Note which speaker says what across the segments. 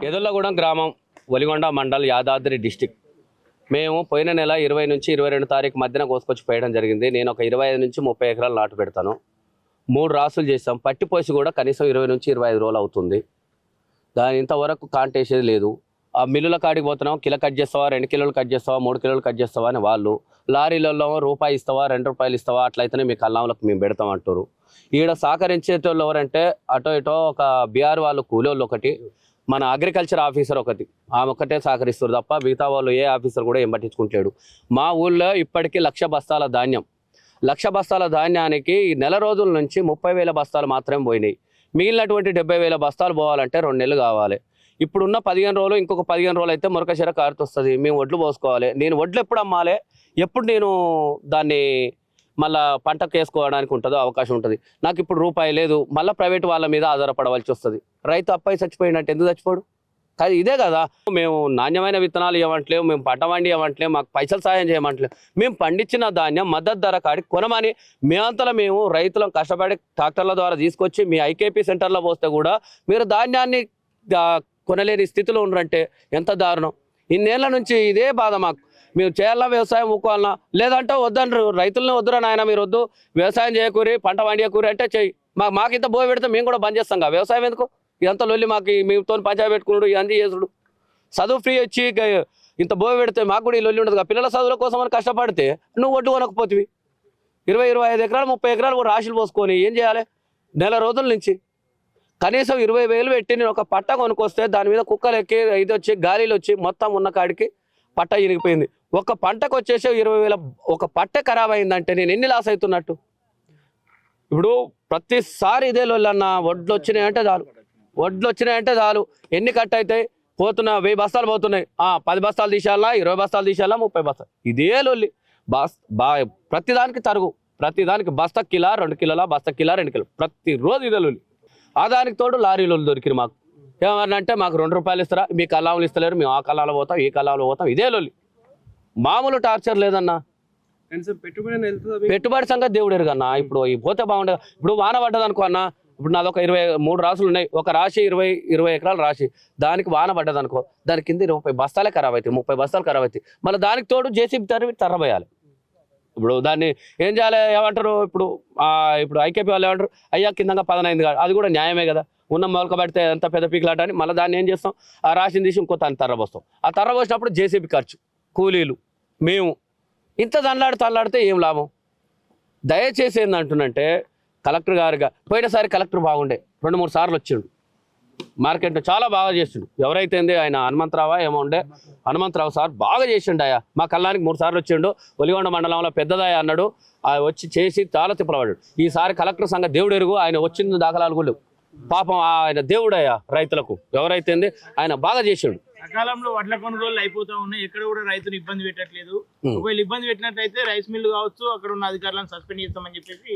Speaker 1: ఎదుర్లగూడెం గ్రామం, ఒలిగొండ మండల్, యాదాద్రి డిస్టిక్. మేము పోయిన నెల 20 నుంచి 22 తారీఖు మధ్యన కోసుకొచ్చి పోయడం జరిగింది. నేను ఒక 25 నుంచి 30 ఎకరాలు నాటు పెడతాను. 3 రాసులు చేస్తాం. పట్టిపోసి కూడా కనీసం 20 నుంచి 25 రోజులు అవుతుంది. దాని ఇంతవరకు కాంటేసేది లేదు. ఆ మిల్లుల కాడికి పోతున్నాం, కిలో కట్ చేస్తావా, 2 కిలోలు కట్ చేస్తావా, 3 కిలోలు కట్ చేస్తావా అని వాళ్ళు. లారీలలో రూపాయి ఇస్తావా, 2 రూపాయలు ఇస్తావా, అట్లయితేనే మీకు అల్లంలకు మేము పెడతాం అంటారు. ఈడ సహకరించేటోళ్ళు ఎవరంటే అటో ఇటో ఒక బీఆర్ వాళ్ళు కూలోళ్ళు ఒకటి, మన అగ్రికల్చర్ ఆఫీసర్ ఒకటి, ఆమె ఒక్కటే సహకరిస్తారు తప్ప మిగతా వాళ్ళు ఏ ఆఫీసర్ కూడా ఏం పట్టించుకుంటాడు. మా ఊళ్ళో ఇప్పటికీ 1,00,000 బస్తాల ధాన్యం, 1,00,000 బస్తాల ధాన్యానికి నెల రోజుల నుంచి 30,000 బస్తాలు మాత్రమే పోయినాయి. మిగిలినటువంటి 70,000 బస్తాలు పోవాలంటే 2 నెలలు కావాలి. ఇప్పుడున్న 15 రోజులు, ఇంకొక 15 రోజులు అయితే మురకశిర కారుతొస్తుంది. మేము వడ్లు పోసుకోవాలి. నేను వడ్లు ఎప్పుడు అమ్మాలి, ఎప్పుడు నేను దాన్ని మళ్ళీ పంటకు వేసుకోవడానికి ఉంటుందో అవకాశం ఉంటుంది. నాకు ఇప్పుడు రూపాయి లేదు, మళ్ళీ ప్రైవేట్ వాళ్ళ మీద ఆధారపడవలసి వస్తుంది. రైతు అబ్బాయి చచ్చిపోయినట్టు ఎందుకు చచ్చిపోడు? కానీ ఇదే కదా, మేము నాణ్యమైన విత్తనాలు ఇవ్వట్లేము, మేము పంట వండి ఇవ్వట్లేము, మాకు పైసలు సాయం చేయమంటలేము. మేము పండించిన ధాన్యం మద్దతు ధర కాడికి కొనమని మేమంతలో మేము రైతులను కష్టపడి ట్రాక్టర్ల ద్వారా తీసుకొచ్చి మీ ఐకేపీ సెంటర్లో పోస్తే కూడా మీరు ధాన్యాన్ని కొనలేని స్థితిలో ఉన్నారంటే ఎంత దారుణం. ఇన్నేళ్ల నుంచి ఇదే బాధ మాకు. మేము చేయాలా వ్యవసాయం ఊకోవాలన్నా, లేదంటే వద్దనరు. రైతులని వద్దురా నాయన, మీరు వద్దు, వ్యవసాయం చేయకూరి, పంట వండియకూరి అంటే చెయ్యి. మాకు ఇంత బోయ పెడితే మేము కూడా బంద్ చేస్తాం. వ్యవసాయం ఎందుకు ఇదంతా లొల్లి? మాకు మీతో పంచాయతీ పెట్టుకున్నాడు, ఇవన్నీ చేసుడు. చదువు ఫ్రీ వచ్చి ఇంత బోయ పెడితే మాకు కూడా ఈ లొల్లి ఉండదు. పిల్లల చదువుల కోసం అని కష్టపడితే నువ్వు వడ్డు కొనకపోతివి. 20-25 ఎకరాలు 30 ఎకరాలు కూడా రాశులు పోసుకొని ఏం చేయాలి? నెల రోజుల నుంచి కనీసం 20,000 పెట్టి నేను ఒక పట్ట కొనుక్కొస్తే దాని మీద కుక్కలు ఎక్కి ఇది వచ్చి గాలిలు వచ్చి మొత్తం ఉన్న కాడికి పట్ట ఇరిగిపోయింది. ఒక పంటకు వచ్చేసి 20,000 ఒక పట్ట ఖరాబ్ అయిందంటే నేను ఎన్ని లాస్ అవుతున్నట్టు? ఇప్పుడు ప్రతిసారి ఇదే లొల్లన్న, వడ్లు వచ్చినాయంటే చాలు, ఎన్ని కట్ అవుతాయి, పోతున్నా 1000 బస్తాలు పోతున్నాయి, 10 బస్తాలు తీసేయాలా, 20 బస్తాలు తీసేయాలా, 30 బస్తాలు, ఇదే లొల్లి. ప్రతిదానికి తరుగు, ప్రతిదానికి బస్తా కిలా 2 కిలోల, బస్తా కిలా 2 కిలో, ప్రతిరోజు ఇదే లొల్లి. దానికి తోడు లారీలు దొరికిరు మాకు. ఏమన్నంటే మాకు 2 రూపాయలు ఇస్తారా, మీ కల్లాములు ఇస్తలేరు, మేము ఆ కల్లాలో పోతాం, ఈ కల్లాలో పోతాం, ఇదే లొల్లి. మామూలు టార్చర్ లేదన్నా. పెట్టుబడి సంగతి దేవుడు ఎరుగన్నా. ఇప్పుడు పోతే బాగుండదు. ఇప్పుడు వాన పడ్డది అనుకో అన్న, ఇప్పుడు నాది ఒక 23 రాసులు ఉన్నాయి, ఒక రాశి 20 ఎకరాలు రాశి, దానికి వాన పడ్డది అనుకో, దాని కింద 20 బస్తాలే ఖరాబ్ అవుతాయి, 30 బస్తాలు ఖరాబ్ అవుతాయి. మళ్ళీ దానికి తోడు జేసీబీ తర్రబోయాలి. ఇప్పుడు దాన్ని ఏం చేయాలి? ఏమంటారు ఇప్పుడు ఐకేపీ వాళ్ళు ఏమంటారు, అయ్యా కిందంగా 15 కాదు, అది కూడా న్యాయమే కదా. ఉన్న మొలక పడితే ఎంత పెద్ద పీకులాట అని మళ్ళీ దాన్ని ఏం చేస్తాం, ఆ రాశిని తీసి ఇంకో దాన్ని తర్రబోస్తాం. ఆ తర్రబోసినప్పుడు జేసీబీ ఖర్చు, కూలీలు, మేము ఇంత తల్లాడితే ఏం లాభం? దయచేసి ఏందంటున్నంటే కలెక్టర్ గారుగా, పోయినసారి కలెక్టర్ బాగుండే, 2-3 సార్లు వచ్చిండు, మార్కెట్ చాలా బాగా చేసిండు. ఎవరైతే ఆయన హనుమంతరావా ఏమో ఉండే, హనుమంతరావు సార్ బాగా చేసిండు. అయ్యా మా కళ్ళానికి 3 సార్లు వచ్చిండు. ఒలిగొండ మండలంలో పెద్దదాయ అన్నాడు, వచ్చి చేసి చాలా తిప్పలవాడు. ఈసారి కలెక్టర్ సంఘ దేవుడు ఎరుగు, ఆయన వచ్చిన దాఖలాలు కూడా పాపం. ఆయన దేవుడయ్యా రైతులకు, ఎవరైతే ఆయన బాగా చేసిండు.
Speaker 2: సకాలంలో వడ్ల కొనుగోలు అయిపోతా ఉన్నాయి, ఎక్కడ కూడా రైతులు ఇబ్బంది పెట్టట్లేదు. ఒకవేళ ఇబ్బంది పెట్టినట్లయితే రైస్ మిల్లు కావచ్చు, అక్కడ ఉన్న అధికారులను సస్పెండ్ చేస్తామని చెప్పేసి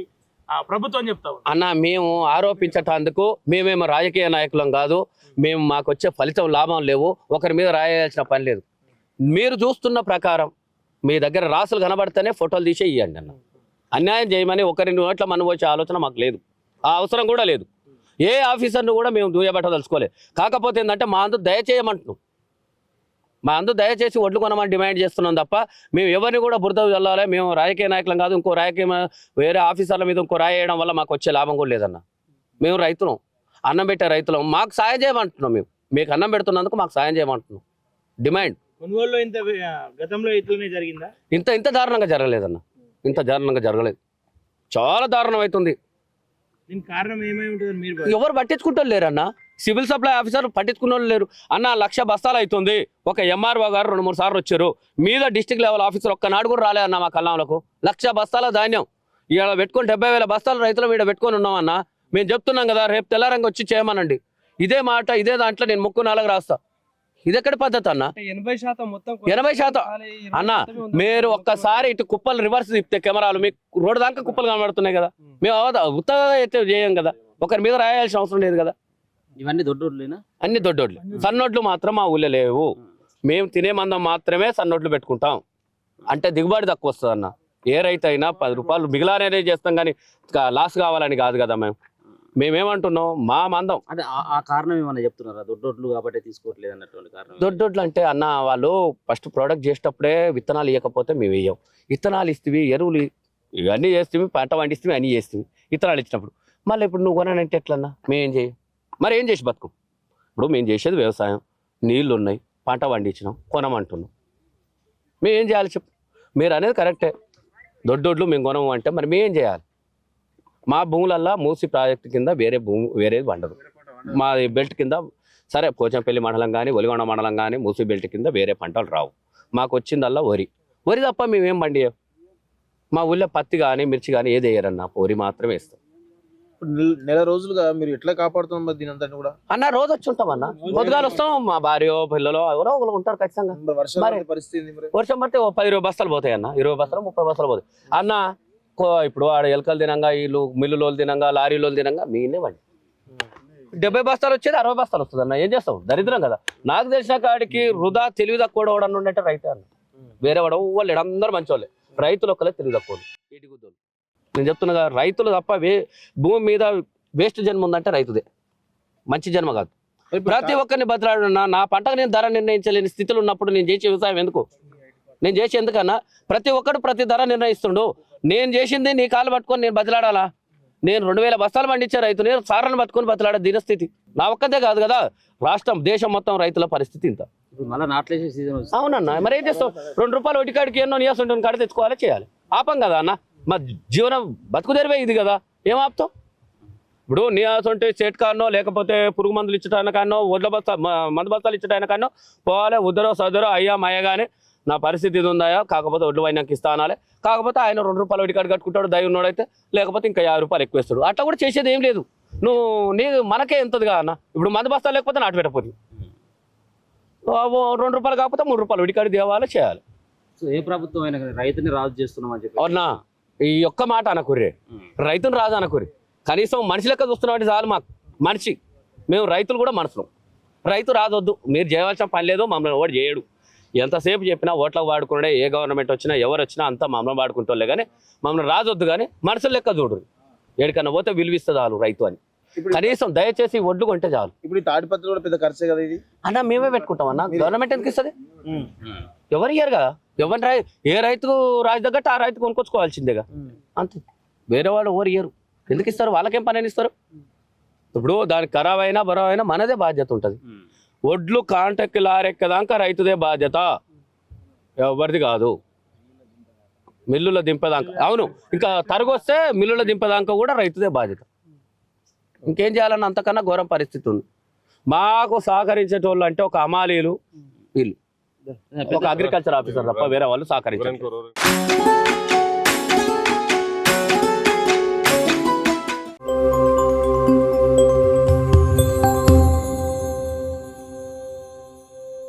Speaker 2: ప్రభుత్వం చెప్తాం
Speaker 1: అన్న. మేము ఆరోపించటానికి మేమేమో రాజకీయ నాయకులం కాదు. మాకు వచ్చే ఫలితం లాభం లేవు, ఒకరి మీద రాయాల్సిన పని లేదు. మీరు చూస్తున్న ప్రకారం మీ దగ్గర రాసులు కనబడితేనే ఫోటోలు తీసే ఇవ్వండి అన్న. అన్యాయం చేయమని ఒకరి నోట్ల మనం వచ్చే ఆలోచన మాకు లేదు, ఆ అవసరం కూడా లేదు. ఏ ఆఫీసర్ను కూడా మేము దూయబట్టదలుచుకోలేదు. కాకపోతే ఏంటంటే మా అందు దయచేయమంటున్నాం, మా అందు దయచేసి వడ్లు కొనమని డిమాండ్ చేస్తున్నాం తప్ప మేము ఎవరిని కూడా బురద వెళ్ళాలి. మేము రాజకీయ నాయకులం కాదు. ఇంకో వేరే ఆఫీసర్ల మీద ఇంకో రాయేయడం వల్ల మాకు వచ్చే లాభం కూడా లేదన్న. మేము రైతులం, అన్నం పెట్టే రైతులం, మాకు సాయం చేయమంటున్నాం. మీకు అన్నం పెడుతున్నందుకు మాకు సాయం చేయమంటున్నాం. డిమాండ్
Speaker 2: కొనుగోలులో గతంలో ఇట్లనే జరిగిందా?
Speaker 1: ఇంత దారుణంగా జరగలేదన్న, ఇంత దారుణంగా జరగలేదు. చాలా దారుణం అవుతుంది.
Speaker 2: దీనికి కారణం ఏమై ఉంటుంది? మీరు
Speaker 1: ఎవరు పట్టించుకుంటారు లేరన్న, సివిల్ సప్లై ఆఫీసర్ పట్టించుకున్న వాళ్ళు లేరు అన్న. 1,00,000 బస్తాలు అవుతుంది, ఒక ఎంఆర్ఓ గారు 2-3 సార్లు వచ్చారు, మీద డిస్ట్రిక్ట్ లెవెల్ ఆఫీసర్ ఒక్కనాడు కూడా రాలేదన్న. మా కల్లాంలకు 1,00,000 బస్తాల ధాన్యం ఇక్కడ పెట్టుకొని 70,000 బస్తాలు రైతులు మీద పెట్టుకొని ఉన్నామన్న. మేము చెప్తున్నాం కదా, రేపు తెల్లారంగా వచ్చి చేయమనండి. ఇదే మాట, ఇదే దాంట్లో నేను 3-4 రాస్తా. ఇది ఎక్కడి పద్ధతి అన్న? 80% అన్న. మీరు ఒక్కసారి ఇటు కుప్పలు రివర్స్ తిప్పితే కెమెరాలు మీకు రోడ్డు దాకా కుప్పలు కనబడుతున్నాయి కదా. మేము ఉత్తగా అయితే చేయం కదా, ఒకరి మీద రాయాల్సిన అవసరం లేదు కదా.
Speaker 3: ఇవన్నీ దొడ్డోడ్లేనా?
Speaker 1: అన్ని దొడ్డోడ్లు. సన్నోడ్లు మాత్రం మా ఊళ్ళో లేవు. మేము తినే మందం మాత్రమే సన్నోడ్లు పెట్టుకుంటాం. అంటే దిగుబడి తక్కువ వస్తుంది అన్న. ఏ రైతు అయినా 10 రూపాయలు మిగిలానే చేస్తాం, కానీ లాస్ కావాలని కాదు కదా మేము. మేమేమంటున్నాం మా మందం
Speaker 3: అంటే ఆ కారణం ఏమన్నా చెప్తున్నారా? దొడ్డోడ్లు కాబట్టి తీసుకోవట్లేదు అన్నటువంటి కారణం
Speaker 1: దొడ్డొడ్లు అంటే అన్న వాళ్ళు ఫస్ట్ ప్రోడక్ట్ చేసేటప్పుడే విత్తనాలు ఇవ్వకపోతే మేము వేయం. విత్తనాలు ఇస్తేవి ఎరువులు ఇవన్నీ చేస్తేవి పంట పండిస్తే అన్నీ చేస్తేవి విత్తనాలు ఇచ్చినప్పుడు మళ్ళీ ఇప్పుడు నువ్వు కొనానంటే ఎట్లన్నా మేమేం చేయం. మరి ఏం చేసి బతుకు? ఇప్పుడు మేము చేసేది వ్యవసాయం, నీళ్లు ఉన్నాయి, పంట పండించినాం, కొనమంటున్నాం. మేము ఏం చేయాలి చెప్పు? మీరు అనేది కరెక్టే, దొడ్డొడ్లు మేము కొనము అంటే మరి మేమేం చేయాలి? మా భూములల్లో మూసి ప్రాజెక్టు కింద వేరేది పండదు. మా బెల్ట్ కింద సరే పోచంపల్లి మండలం కానీ ఒలిగొండ మండలం కానీ మూసి బెల్ట్ కింద వేరే పంటలు రావు. మాకు వచ్చిందల్లా వరి తప్ప మేమేం పండియం. మా ఊళ్ళో పత్తి కానీ మిర్చి కానీ ఏది వేయరన్నా, వరి మాత్రమే వేస్తాం.
Speaker 4: నెల రోజులుగా మీరు ఎట్లా కాపాడుతున్నాం మరి దీని అంతా కూడా?
Speaker 1: అన్న రోజు వచ్చి ఉంటాం అన్న, పొద్దుగాలు వస్తాం. మా భార్య పిల్లలు ఎవరో ఒకరు ఉంటారు ఖచ్చితంగా.
Speaker 4: వర్షం
Speaker 1: మరి
Speaker 4: పరిస్థితి ఏంది మరి?
Speaker 1: వర్షం పడితే 10-20 బస్తాలు పోతాయి అన్న, 20 బస్తాలు 30 బస్తాలు పోతాయి అన్న. ఇప్పుడు ఆడ ఎలకలు తినంగా, వీళ్ళు మిల్లులో తినంగా, లారీలో తినంగా మీనే వండి 70 బస్తాలు వచ్చేది 60 బస్తాలు వస్తుంది అన్న. ఏం చేస్తాం? దరిద్రం కదా. నాకు తెలిసిన కాడికి వృధా తెలివి తక్కువ వాడు ఉన్నట్టే రైతే అన్న. వేరే వాడు వాళ్ళు అందరూ మంచోళ్ళే, రైతులు ఒక్కలే తెలివి తక్కువ. నేను చెప్తున్నా కదా, రైతులు తప్ప భూమి మీద వేస్ట్ జన్మ ఉందంటే రైతుదే, మంచి జన్మ కాదు. ప్రతి ఒక్కరిని బతలాడున్నా నా పంటకు నేను ధర నిర్ణయించలేని స్థితిలో ఉన్నప్పుడు నేను చేసే వ్యవసాయం ఎందుకు? నేను చేసే ఎందుకన్నా? ప్రతి ఒక్కడు ప్రతి ధర నిర్ణయిస్తుండు. నేను చేసింది నీ కాలు పట్టుకొని నేను బతలాడాలా? నేను 2000 బస్తాలు పండించే రైతు, నేను సారను పట్టుకొని బతలాడే దీనస్థితి నా ఒక్కదే కాదు కదా, రాష్ట్రం దేశం మొత్తం రైతుల పరిస్థితి ఇంత.
Speaker 3: మళ్ళీ నాట్లేసే సీజన్ వస్తుంది.
Speaker 1: అవునన్నా, మరి ఏం చేస్తావు? 2 రూపాయలు ఒకటి కాడికి ఎన్నో నియాసం ఉంటుంది, కాడ తెచ్చుకోవాలి, చేయాలి. ఆపం కదా అన్న, మా జీవనం బతుకు తెరివే ఇది కదా. ఏం ఆపుతావు? ఇప్పుడు నియాసం ఉంటే సేట్ కానో లేకపోతే పురుగు మందులు ఇచ్చటానికనో ఒడ్ల బస్తా మందు బస్తాలు ఇచ్చటానికనో పోవాలి. ఉద్దరో సదరో అయ్యా మయ్య కానీ నా పరిస్థితి ఇది ఉందాయా, కాకపోతే ఒడ్లు వైనాకి ఇస్తా అనాలి. కాకపోతే ఆయన 2 రూపాయలు ఒకటి కాడ కట్టుకుంటాడు దయ ఉన్నాడైతే, లేకపోతే ఇంకా 50 రూపాయలు ఎక్కువ ఇస్తాడు. అట్లా కూడా చేసేది ఏం లేదు. నీ మనకే ఎంతదిగా అన్న. ఇప్పుడు మందు బస్తాలు లేకపోతే నాటు పెట్టకపోతే 2 రూపాయలు కాకపోతే 3 రూపాయలు ఒకటి కాడ దేవాలి, చేయాలి.
Speaker 3: సో ఏ ప్రభుత్వం అయినా కానీ రైతుని రాజు చేస్తున్నాం అని చెప్పి
Speaker 1: అవునా? ఈ ఒక్క మాట అనకుర్రే, రైతుని రాజు అనకుర్రి. కనీసం మనిషి లెక్క చూస్తున్నామంటే చాలు మాకు. మనిషి మేము రైతులు కూడా మనుషులు. రైతు రాదొద్దు, మీరు చేయవలసిన పని లేదు, మమ్మల్ని ఎవడు చేయడు. ఎంతసేపు చెప్పినా ఓట్లకు వాడుకునే ఏ గవర్నమెంట్ వచ్చినా ఎవరు వచ్చినా అంతా మమ్మల్ని వాడుకుంటోళ్ళే కానీ మమ్మల్ని రాజొద్దు. కానీ మనుషులు లెక్క చూడు, ఏడికన్నా పోతే విలువిస్తే చాలు రైతు అని. కనీసం దయచేసి ఒడ్లు కొంటే చాలు.
Speaker 4: ఇప్పుడు ఈ తాడిపత్రి కూడా పెద్ద ఖర్చే కదా ఇది
Speaker 1: అన్న. మేమే పెట్టుకుంటాం అన్న, గవర్నమెంట్ ఎందుకు ఇస్తుంది? ఎవరు ఇయ్యారు కదా. ఎవరి ఏ రైతుకు రాజు తగ్గట్టు ఆ రైతు కొనుక్కొచ్చుకోవాల్సిందేగా, అంతే. వేరే వాళ్ళు ఎవరు ఇయ్యరు, ఎందుకు ఇస్తారు? వాళ్ళకేం పని అని ఇస్తారు? ఇప్పుడు దానికి ఖరాబ్ అయినా బరాబ్ అయినా మనదే బాధ్యత ఉంటుంది. ఒడ్లు కాంటెక్కి లారెక్కదాకా రైతుదే బాధ్యత, ఎవరిది కాదు. మిల్లులో దింపేదాకా అవును, ఇంకా తరుగొస్తే మిల్లులో దింపేదాకా కూడా రైతుదే బాధ్యత. ఇంకేం చేయాలన్న అంతకన్నా ఘోరం పరిస్థితి ఉంది. మాకు సహకరించేటోళ్ళు అంటే ఒక అమాలీలు, వీళ్ళు ఒక అగ్రికల్చర్ ఆఫీసర్ తప్ప వేరే వాళ్ళు సహకరించారు.